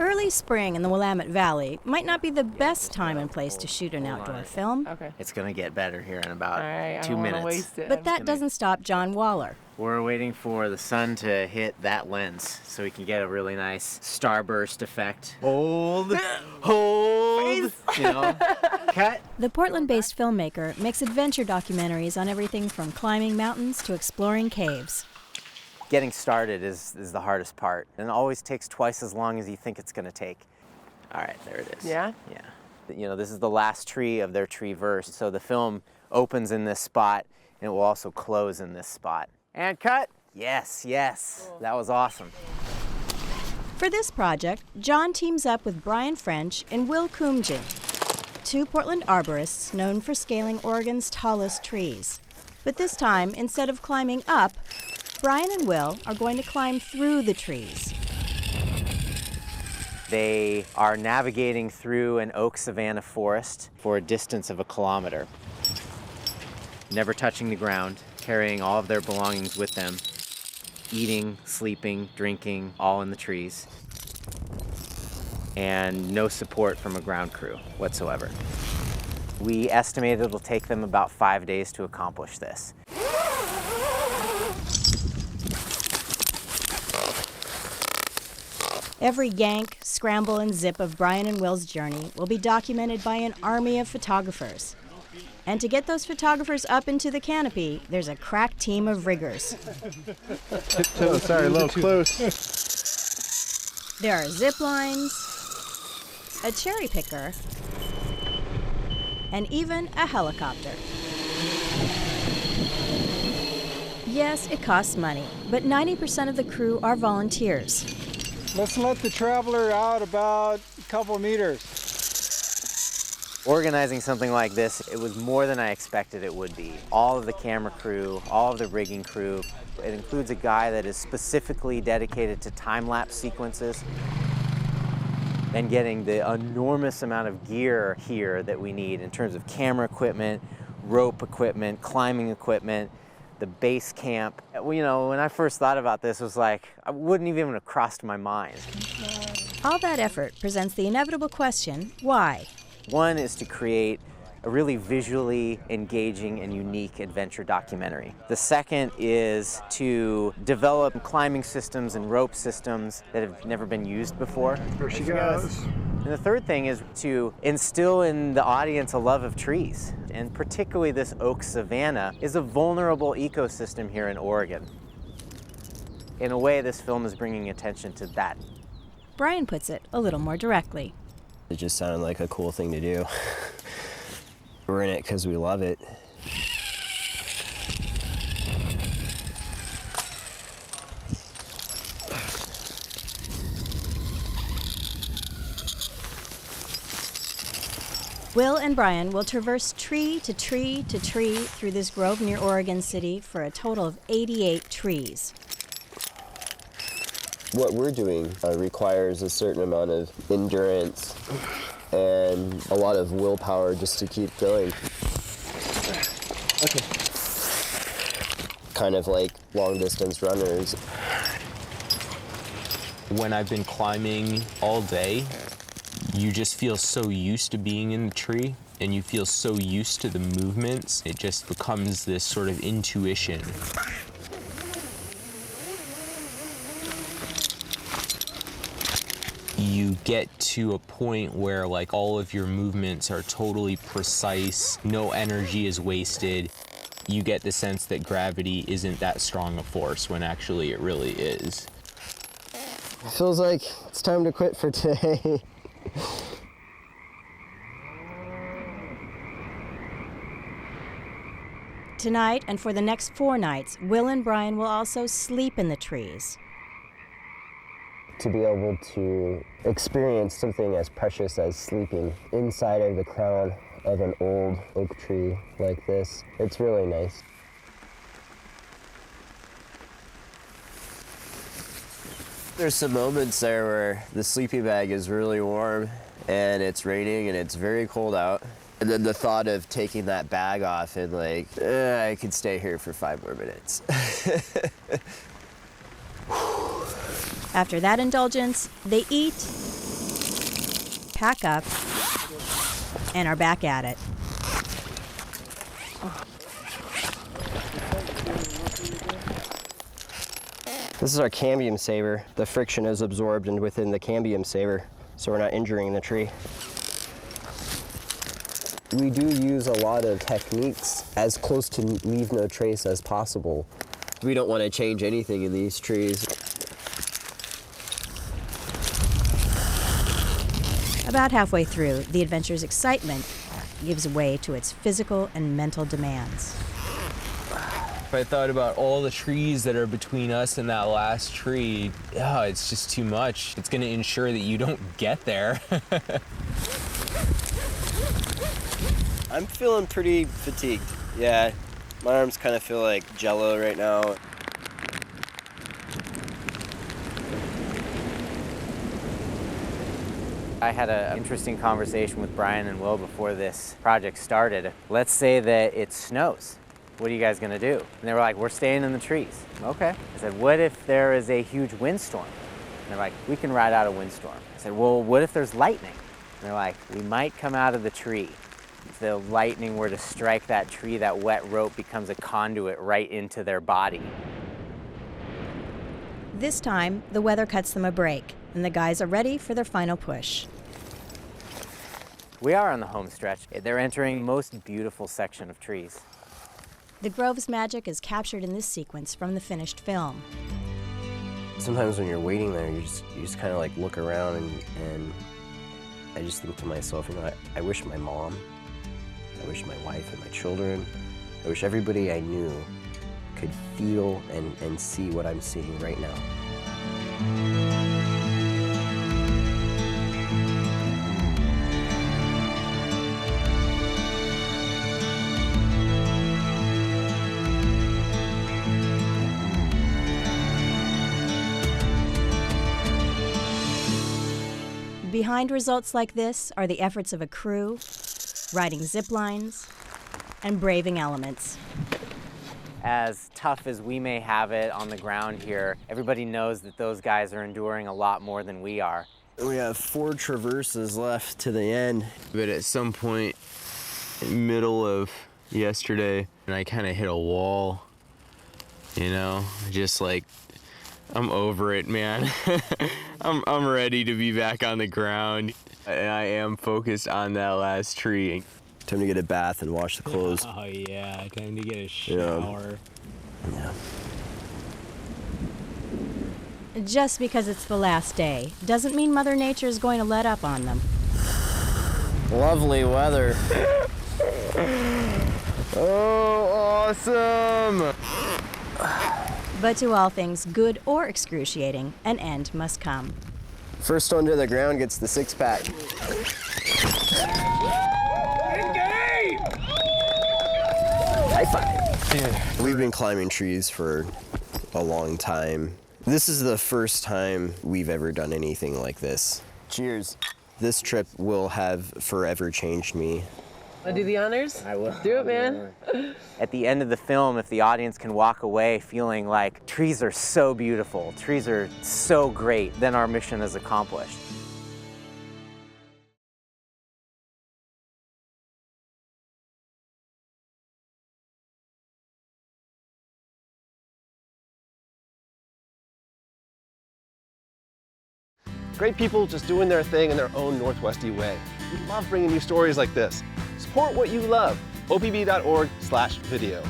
Early spring in the Willamette Valley might not be the best time and place to shoot an outdoor film. Okay. It's going to get better here in about All right, 2 minutes. Waste it. But that doesn't stop John Waller. We're waiting for the sun to hit that lens so we can get a really nice starburst effect. Hold, hold, cut. The Portland-based filmmaker makes adventure documentaries on everything from climbing mountains to exploring caves. Getting started is the hardest part, and it always takes twice as long as you think it's going to take. All right, there it is. Yeah? Yeah. This is the last tree of their Treeverse, so the film opens in this spot, and it will also close in this spot. And cut. Yes, yes. Cool. That was awesome. For this project, John teams up with Brian French and Will Koomjian, two Portland arborists known for scaling Oregon's tallest trees. But this time, instead of climbing up, Brian and Will are going to climb through the trees. They are navigating through an oak savanna forest for a distance of 1 kilometer, never touching the ground, carrying all of their belongings with them, eating, sleeping, drinking, all in the trees, and no support from a ground crew whatsoever. We estimate it'll take them about 5 days to accomplish this. Every yank, scramble, and zip of Brian and Will's journey will be documented by an army of photographers. And to get those photographers up into the canopy, there's a crack team of riggers. Oh, sorry, a little close. There are zip lines, a cherry picker, and even a helicopter. Yes, it costs money, but 90% of the crew are volunteers. Let's let the traveler out about a couple meters. Organizing something like this, it was more than I expected it would be. All of the camera crew, all of the rigging crew. It includes a guy that is specifically dedicated to time-lapse sequences. And getting the enormous amount of gear here that we need in terms of camera equipment, rope equipment, climbing equipment, the base camp. When I first thought about this, it was like, I wouldn't even have crossed my mind. All that effort presents the inevitable question, why? One is to create a really visually engaging and unique adventure documentary. The second is to develop climbing systems and rope systems that have never been used before. There she goes. And the third thing is to instill in the audience a love of trees. And particularly this oak savanna is a vulnerable ecosystem here in Oregon. In a way, this film is bringing attention to that. Brian puts it a little more directly. It just sounded like a cool thing to do. We're in it because we love it. Will and Brian will traverse tree to tree to tree through this grove near Oregon City for a total of 88 trees. What we're doing requires a certain amount of endurance and a lot of willpower just to keep going. Okay. Kind of like long distance runners. When I've been climbing all day, you just feel so used to being in the tree and you feel so used to the movements, it just becomes this sort of intuition. You get to a point where like all of your movements are totally precise, no energy is wasted. You get the sense that gravity isn't that strong a force when actually it really is. It feels like it's time to quit for today. Tonight and for the next 4 nights, Will and Brian will also sleep in the trees. To be able to experience something as precious as sleeping inside of the crown of an old oak tree like this, it's really nice. There's some moments there where the sleeping bag is really warm and it's raining and it's very cold out. And then the thought of taking that bag off and like, I could stay here for 5 more minutes. After that indulgence, they eat pack up, and are back at it. This is our cambium saver. The friction is absorbed within the cambium saver, so we're not injuring the tree. We do use a lot of techniques as close to leave no trace as possible. We don't want to change anything in these trees. About halfway through, the adventure's excitement gives way to its physical and mental demands. If I thought about all the trees that are between us and that last tree, oh, it's just too much. It's going to ensure that you don't get there. I'm feeling pretty fatigued. Yeah, my arms kind of feel like jello right now. I had an interesting conversation with Brian and Will before this project started. Let's say that it snows. What are you guys gonna do? And they were like, we're staying in the trees. Okay. I said, what if there is a huge windstorm? And they're like, we can ride out a windstorm. I said, well, what if there's lightning? And they're like, we might come out of the tree. If the lightning were to strike that tree, that wet rope becomes a conduit right into their body. This time, the weather cuts them a break, and the guys are ready for their final push. We are on the home stretch. They're entering the most beautiful section of trees. The grove's magic is captured in this sequence from the finished film. Sometimes when you're waiting there, you just kind of like look around and I just think to myself, you know, I wish my mom, I wish my wife and my children, I wish everybody I knew could feel and see what I'm seeing right now. Behind results like this are the efforts of a crew, riding zip lines, and braving elements. As tough as we may have it on the ground here, everybody knows that those guys are enduring a lot more than we are. We have 4 traverses left to the end. But at some point, middle of yesterday, and I kind of hit a wall, you know, just like, I'm over it, man. I'm ready to be back on the ground. And I am focused on that last tree. Time to get a bath and wash the clothes. Oh yeah, time to get a shower. Yeah. Just because it's the last day doesn't mean Mother Nature is going to let up on them. Lovely weather. Oh, awesome! But to all things good or excruciating, an end must come. First one to the ground gets the 6-pack. High five. Yeah. We've been climbing trees for a long time. This is the first time we've ever done anything like this. Cheers. This trip will have forever changed me. Wanna do the honors? I will. Do it, man. At the end of the film, if the audience can walk away feeling like trees are so beautiful, trees are so great, then our mission is accomplished. Great people just doing their thing in their own Northwesty way. We love bringing you stories like this. Support what you love. OPB.org/video.